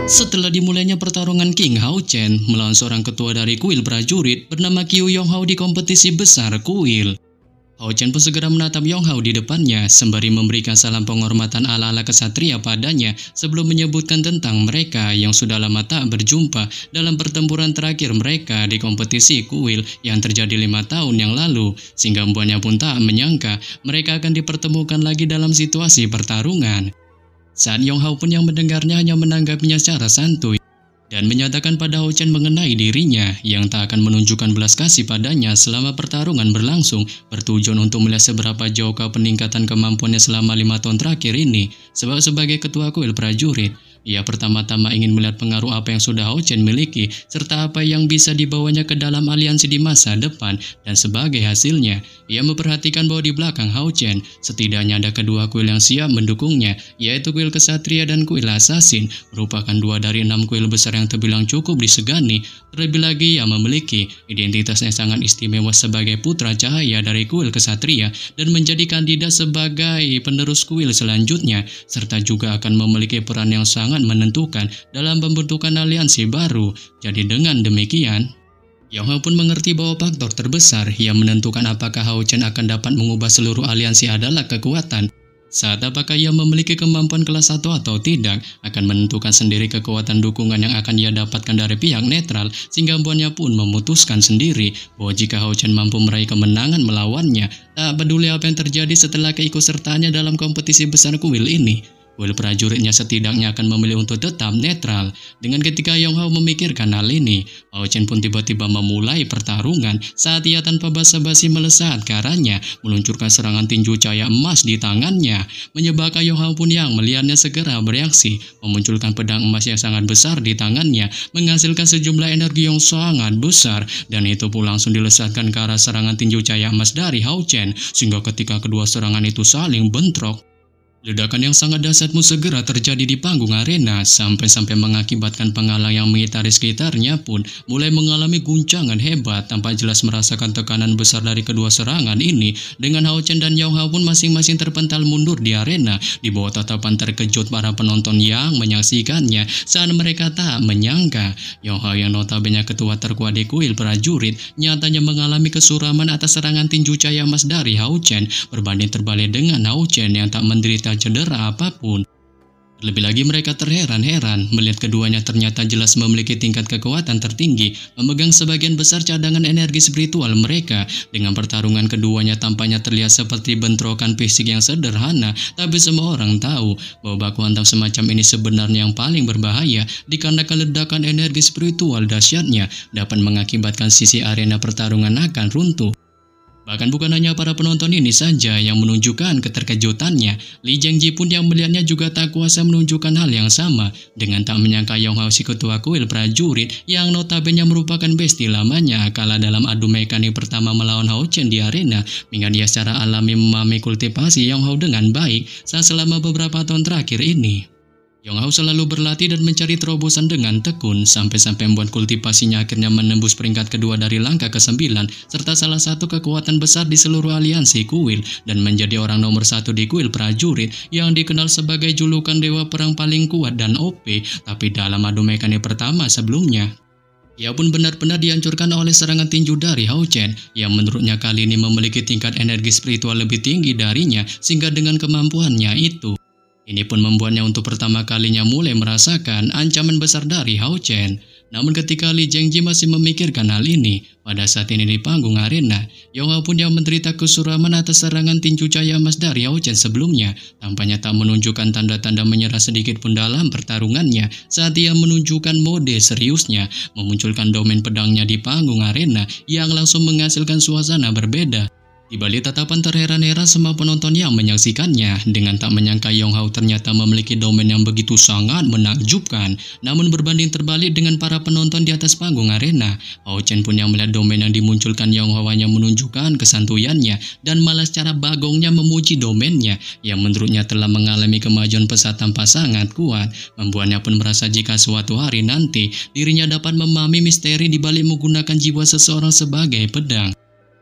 Setelah dimulainya pertarungan King Hao Chen melawan seorang ketua dari kuil prajurit bernama Qiu Yonghao di kompetisi besar kuil, Hao Chen pun segera menatap Yonghao di depannya sembari memberikan salam penghormatan ala-ala kesatria padanya sebelum menyebutkan tentang mereka yang sudah lama tak berjumpa dalam pertempuran terakhir mereka di kompetisi kuil yang terjadi 5 tahun yang lalu, sehingga embuannya pun tak menyangka mereka akan dipertemukan lagi dalam situasi pertarungan. Saat Yonghao pun yang mendengarnya hanya menanggapinya secara santuy dan menyatakan pada Hao Chen mengenai dirinya yang tak akan menunjukkan belas kasih padanya selama pertarungan berlangsung, bertujuan untuk melihat seberapa jauhkah peningkatan kemampuannya selama 5 tahun terakhir ini. Sebab sebagai ketua kuil prajurit, ia pertama-tama ingin melihat pengaruh apa yang sudah Hao Chen miliki serta apa yang bisa dibawanya ke dalam aliansi di masa depan, dan sebagai hasilnya ia memperhatikan bahwa di belakang Hao Chen setidaknya ada kedua kuil yang siap mendukungnya, yaitu kuil kesatria dan kuil assassin, merupakan 2 dari 6 kuil besar yang terbilang cukup disegani. Terlebih lagi ia memiliki identitasnya sangat istimewa sebagai putra cahaya dari kuil kesatria dan menjadi kandidat sebagai penerus kuil selanjutnya, serta juga akan memiliki peran yang sangat menentukan dalam pembentukan aliansi baru. Jadi dengan demikian, Yonghao pun mengerti bahwa faktor terbesar yang menentukan apakah Hao Chen akan dapat mengubah seluruh aliansi adalah kekuatan. Saat apakah ia memiliki kemampuan kelas 1 atau tidak akan menentukan sendiri kekuatan dukungan yang akan ia dapatkan dari pihak netral, sehingga embuannya pun memutuskan sendiri bahwa jika Hao Chen mampu meraih kemenangan melawannya, tak peduli apa yang terjadi setelah keikutsertaannya dalam kompetisi besar kuil ini, kuil prajuritnya setidaknya akan memilih untuk tetap netral. Dengan ketika Yonghao memikirkan hal ini, Hao Chen pun tiba-tiba memulai pertarungan saat ia tanpa basa-basi melesat ke arahnya, meluncurkan serangan tinju cahaya emas di tangannya. Menyebabkan Yonghao pun yang melihatnya segera bereaksi, memunculkan pedang emas yang sangat besar di tangannya, menghasilkan sejumlah energi yang sangat besar, dan itu pun langsung dilesatkan ke arah serangan tinju cahaya emas dari Hao Chen, sehingga ketika kedua serangan itu saling bentrok, ledakan yang sangat dahsyat pun segera terjadi di panggung arena, sampai-sampai mengakibatkan penghalang yang mengitari sekitarnya pun mulai mengalami guncangan hebat, tampak jelas merasakan tekanan besar dari kedua serangan ini. Dengan Hao Chen dan Yonghao pun masing-masing terpental mundur di arena di bawah tatapan terkejut para penonton yang menyaksikannya, saat mereka tak menyangka Yonghao yang notabene ketua terkuat di kuil prajurit nyatanya mengalami kesuraman atas serangan tinju cahaya emas dari Hao Chen, berbanding terbalik dengan Hao Chen yang tak menderita cedera apapun. Lebih lagi mereka terheran-heran melihat keduanya ternyata jelas memiliki tingkat kekuatan tertinggi, memegang sebagian besar cadangan energi spiritual mereka. Dengan pertarungan keduanya tampaknya terlihat seperti bentrokan fisik yang sederhana, tapi semua orang tahu bahwa baku hantam semacam ini sebenarnya yang paling berbahaya, dikarenakan ledakan energi spiritual dahsyatnya dapat mengakibatkan sisi arena pertarungan akan runtuh. Bahkan bukan hanya para penonton ini saja yang menunjukkan keterkejutannya, Li Zhengji pun yang melihatnya juga tak kuasa menunjukkan hal yang sama. Dengan tak menyangka Yonghao si ketua kuil prajurit yang notabene merupakan besti lamanya kalah dalam adu mekanik pertama melawan Hao Chen di arena, hingga dia secara alami memahami kultivasi Yonghao dengan baik saat selama beberapa tahun terakhir ini. Yonghao selalu berlatih dan mencari terobosan dengan tekun, sampai-sampai membuat kultivasinya akhirnya menembus peringkat kedua dari langkah ke-9, serta salah satu kekuatan besar di seluruh aliansi kuil, dan menjadi orang nomor 1 di kuil prajurit yang dikenal sebagai julukan dewa perang paling kuat dan OP. Tapi dalam adu mekanik pertama sebelumnya, ia pun benar-benar dihancurkan oleh serangan tinju dari Hao Chen yang menurutnya kali ini memiliki tingkat energi spiritual lebih tinggi darinya, sehingga dengan kemampuannya itu, ini pun membuatnya untuk pertama kalinya mulai merasakan ancaman besar dari Hao Chen. Namun ketika Li Zhengji masih memikirkan hal ini, pada saat ini di panggung arena, Yonghao pun yang menderita kesuraman atas serangan tinju cahaya emas dari Hao Chen sebelumnya, tampaknya tak menunjukkan tanda-tanda menyerah sedikit pun dalam pertarungannya saat ia menunjukkan mode seriusnya, memunculkan domain pedangnya di panggung arena yang langsung menghasilkan suasana berbeda. Di balik tatapan terheran-heran semua penonton yang menyaksikannya, dengan tak menyangka Yonghao ternyata memiliki domain yang begitu sangat menakjubkan. Namun berbanding terbalik dengan para penonton di atas panggung arena, Hao Chen pun yang melihat domain yang dimunculkan Yonghao hanya menunjukkan kesantuyannya dan malah secara bagongnya memuji domainnya yang menurutnya telah mengalami kemajuan pesat tanpa sangat kuat, membuatnya pun merasa jika suatu hari nanti dirinya dapat memahami misteri di balik menggunakan jiwa seseorang sebagai pedang.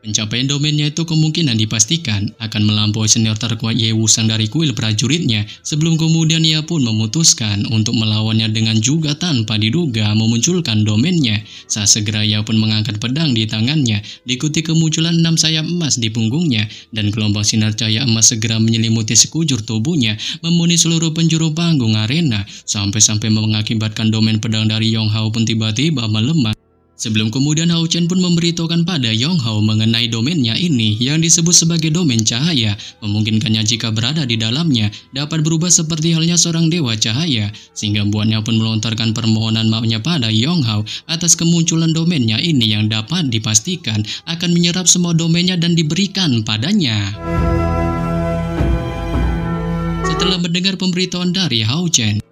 Pencapaian domainnya itu kemungkinan dipastikan akan melampaui senior terkuat Ye Wusang dari kuil prajuritnya, sebelum kemudian ia pun memutuskan untuk melawannya dengan juga tanpa diduga memunculkan domainnya. Saat segera ia pun mengangkat pedang di tangannya, diikuti kemunculan 6 sayap emas di punggungnya, dan gelombang sinar cahaya emas segera menyelimuti sekujur tubuhnya, memenuhi seluruh penjuru panggung arena, sampai-sampai mengakibatkan domain pedang dari Yong Hao pun tiba-tiba melemah. Sebelum kemudian Hao Chen pun memberitahukan pada Yong Hao mengenai domainnya ini yang disebut sebagai domain cahaya, memungkinkannya jika berada di dalamnya dapat berubah seperti halnya seorang dewa cahaya, sehingga buatnya pun melontarkan permohonan maafnya pada Yong Hao atas kemunculan domainnya ini yang dapat dipastikan akan menyerap semua domainnya dan diberikan padanya. Setelah mendengar pemberitahuan dari Hao Chen,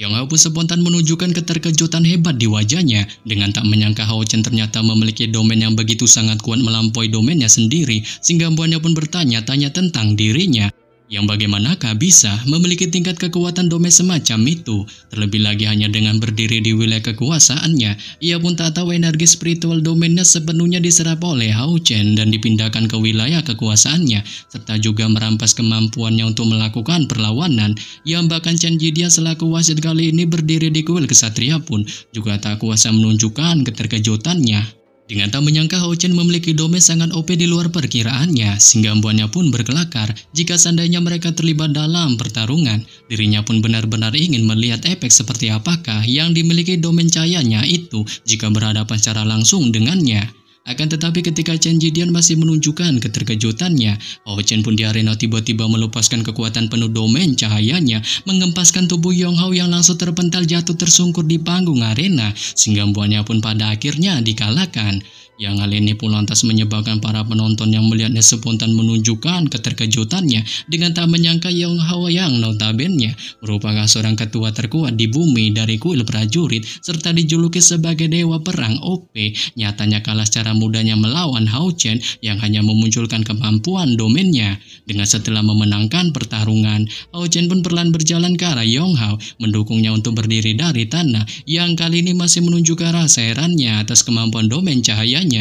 Yong Hao pun spontan menunjukkan keterkejutan hebat di wajahnya dengan tak menyangka Hao Chen ternyata memiliki domain yang begitu sangat kuat melampaui domainnya sendiri, sehingga buahnya pun bertanya-tanya tentang dirinya. Yang bagaimanakah bisa memiliki tingkat kekuatan domain semacam itu, terlebih lagi hanya dengan berdiri di wilayah kekuasaannya. Ia pun tak tahu energi spiritual domainnya sepenuhnya diserap oleh Hao Chen dan dipindahkan ke wilayah kekuasaannya, serta juga merampas kemampuannya untuk melakukan perlawanan, yang bahkan Chen Jidian selaku wasit kali ini berdiri di kuil kesatria pun juga tak kuasa menunjukkan keterkejutannya. Dengan tak menyangka Hao Chen memiliki domain sangat OP di luar perkiraannya, sehingga embuannya pun berkelakar jika seandainya mereka terlibat dalam pertarungan. Dirinya pun benar-benar ingin melihat efek seperti apakah yang dimiliki domain cahayanya itu jika berhadapan secara langsung dengannya. Akan tetapi ketika Chen Jidian masih menunjukkan keterkejutannya, Hao Chen pun di arena tiba-tiba melepaskan kekuatan penuh domain cahayanya, mengempaskan tubuh Yong Hao yang langsung terpental jatuh tersungkur di panggung arena, sehingga buahnya pun pada akhirnya dikalahkan. Yang hal ini pun lantas menyebabkan para penonton yang melihatnya spontan menunjukkan keterkejutannya dengan tak menyangka Yong Hao yang notabene merupakan seorang ketua terkuat di bumi dari kuil prajurit serta dijuluki sebagai dewa perang OP, nyatanya kalah secara mudahnya melawan Hao Chen yang hanya memunculkan kemampuan domainnya. Dengan setelah memenangkan pertarungan, Hao Chen pun perlahan berjalan ke arah Yong Hao, mendukungnya untuk berdiri dari tanah, yang kali ini masih menunjukkan rasa herannya atas kemampuan domain cahayanya.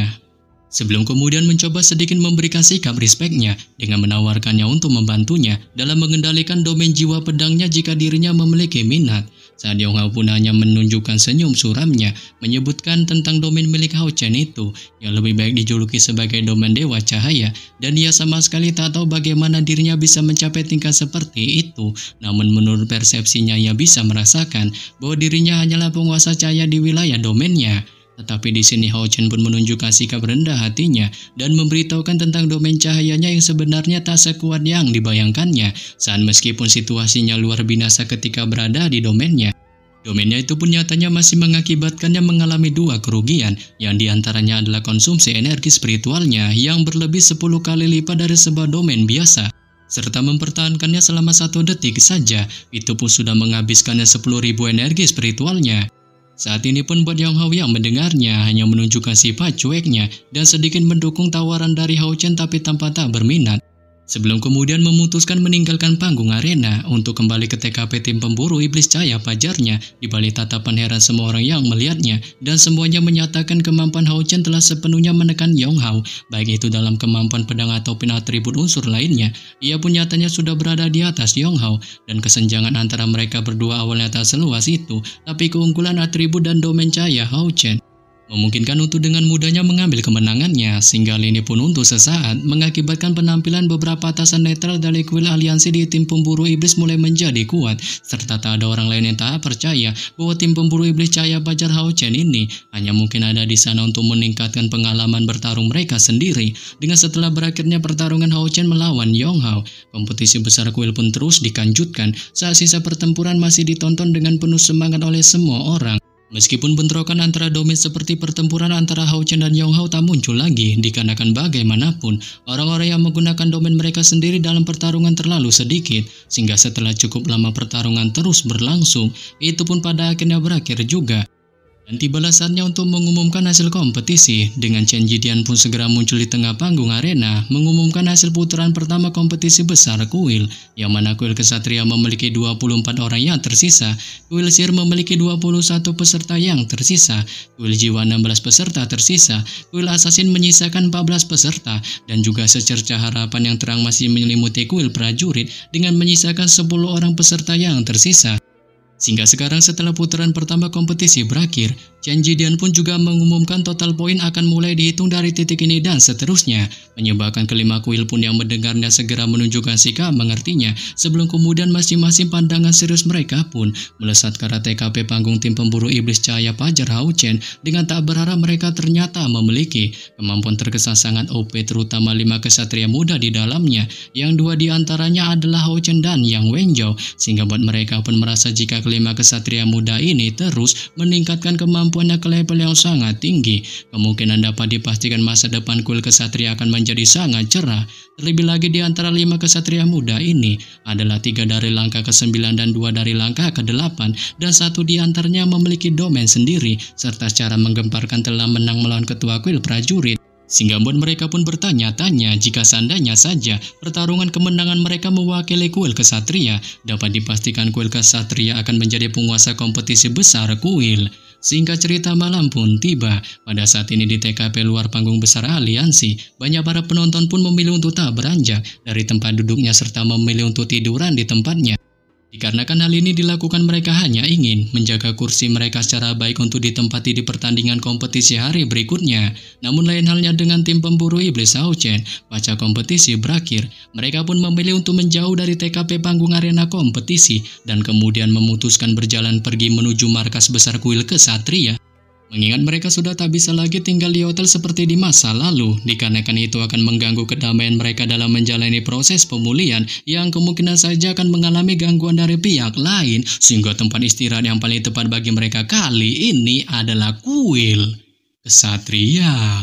Sebelum kemudian mencoba sedikit memberikan sikap respeknya dengan menawarkannya untuk membantunya dalam mengendalikan domain jiwa pedangnya jika dirinya memiliki minat. Saat Yong Hao pun hanya menunjukkan senyum suramnya, menyebutkan tentang domain milik Hao Chen itu yang lebih baik dijuluki sebagai domain dewa cahaya, dan ia sama sekali tak tahu bagaimana dirinya bisa mencapai tingkat seperti itu. Namun menurut persepsinya ia bisa merasakan bahwa dirinya hanyalah penguasa cahaya di wilayah domainnya. Tetapi di sini Hao Chen pun menunjukkan sikap rendah hatinya dan memberitahukan tentang domain cahayanya yang sebenarnya tak sekuat yang dibayangkannya, saat meskipun situasinya luar binasa ketika berada di domainnya. Domainnya itu pun nyatanya masih mengakibatkannya mengalami dua kerugian, yang diantaranya adalah konsumsi energi spiritualnya yang berlebih 10 kali lipat dari sebuah domain biasa, serta mempertahankannya selama 1 detik saja, itu pun sudah menghabiskannya 10.000 energi spiritualnya. Saat ini pun buat Yong Hao yang mendengarnya hanya menunjukkan sifat cueknya dan sedikit mendukung tawaran dari Hao Chen tapi tanpa tak berminat. Sebelum kemudian memutuskan meninggalkan panggung arena untuk kembali ke TKP tim pemburu iblis cahaya pajarnya di balik tatapan heran semua orang yang melihatnya, dan semuanya menyatakan kemampuan Hao Chen telah sepenuhnya menekan Yong Hao, baik itu dalam kemampuan pedang ataupun atribut unsur lainnya. Ia pun nyatanya sudah berada di atas Yong Hao, dan kesenjangan antara mereka berdua awalnya tak seluas itu, tapi keunggulan atribut dan domain cahaya Hao Chen memungkinkan untuk dengan mudahnya mengambil kemenangannya, sehingga hal ini pun untuk sesaat mengakibatkan penampilan beberapa atasan netral dari kuil aliansi di tim pemburu iblis mulai menjadi kuat, serta tak ada orang lain yang tak percaya bahwa tim pemburu iblis cahaya pajar Hao Chen ini hanya mungkin ada di sana untuk meningkatkan pengalaman bertarung mereka sendiri. Dengan setelah berakhirnya pertarungan Hao Chen melawan Yong Hao, kompetisi besar kuil pun terus dikanjutkan saat sisa pertempuran masih ditonton dengan penuh semangat oleh semua orang. Meskipun bentrokan antara domain seperti pertempuran antara Hao Chen dan Yong Hao tak muncul lagi, dikarenakan bagaimanapun orang-orang yang menggunakan domain mereka sendiri dalam pertarungan terlalu sedikit, sehingga setelah cukup lama pertarungan terus berlangsung, itu pun pada akhirnya berakhir juga. Dan tibalah saatnya untuk mengumumkan hasil kompetisi. Dengan Chen Jidian pun segera muncul di tengah panggung arena, mengumumkan hasil putaran pertama kompetisi besar kuil, yang mana kuil kesatria memiliki 24 orang yang tersisa, kuil sihir memiliki 21 peserta yang tersisa, kuil jiwa 16 peserta tersisa, kuil assassin menyisakan 14 peserta, dan juga secercah harapan yang terang masih menyelimuti kuil prajurit dengan menyisakan 10 orang peserta yang tersisa. Sehingga sekarang setelah putaran pertama kompetisi berakhir, Chen Jidian pun juga mengumumkan total poin akan mulai dihitung dari titik ini dan seterusnya, menyebabkan kelima kuil pun yang mendengarnya segera menunjukkan sikap mengertinya, sebelum kemudian masing-masing pandangan serius mereka pun melesat ke arah TKP panggung tim pemburu iblis cahaya fajar Hao Chen dengan tak berharap mereka ternyata memiliki kemampuan terkesan sangat OP, terutama 5 kesatria muda di dalamnya, yang 2 diantaranya adalah Hao Chen dan Yang Wenjiao, sehingga buat mereka pun merasa jika kelima kesatria muda ini terus meningkatkan kemampuannya ke level yang sangat tinggi, kemungkinan dapat dipastikan masa depan kuil kesatria akan menjadi sangat cerah. Terlebih lagi di antara 5 kesatria muda ini adalah 3 dari langkah ke-9 dan 2 dari langkah ke-8, dan 1 di antaranya memiliki domain sendiri, serta secara menggemparkan telah menang melawan ketua kuil prajurit. Sehingga buat mereka pun bertanya-tanya jika seandainya saja pertarungan kemenangan mereka mewakili kuil kesatria, dapat dipastikan kuil kesatria akan menjadi penguasa kompetisi besar kuil. Singkat cerita, malam pun tiba. Pada saat ini di TKP luar panggung besar aliansi, banyak para penonton pun memilih untuk tak beranjak dari tempat duduknya serta memilih untuk tiduran di tempatnya. Dikarenakan hal ini dilakukan mereka hanya ingin menjaga kursi mereka secara baik untuk ditempati di pertandingan kompetisi hari berikutnya. Namun lain halnya dengan tim pemburu iblis Hao Chen. Pasca kompetisi berakhir, mereka pun memilih untuk menjauh dari TKP panggung arena kompetisi dan kemudian memutuskan berjalan pergi menuju markas besar kuil kesatria. Mengingat mereka sudah tak bisa lagi tinggal di hotel seperti di masa lalu, dikarenakan itu akan mengganggu kedamaian mereka dalam menjalani proses pemulihan yang kemungkinan saja akan mengalami gangguan dari pihak lain, sehingga tempat istirahat yang paling tepat bagi mereka kali ini adalah kuil kesatria.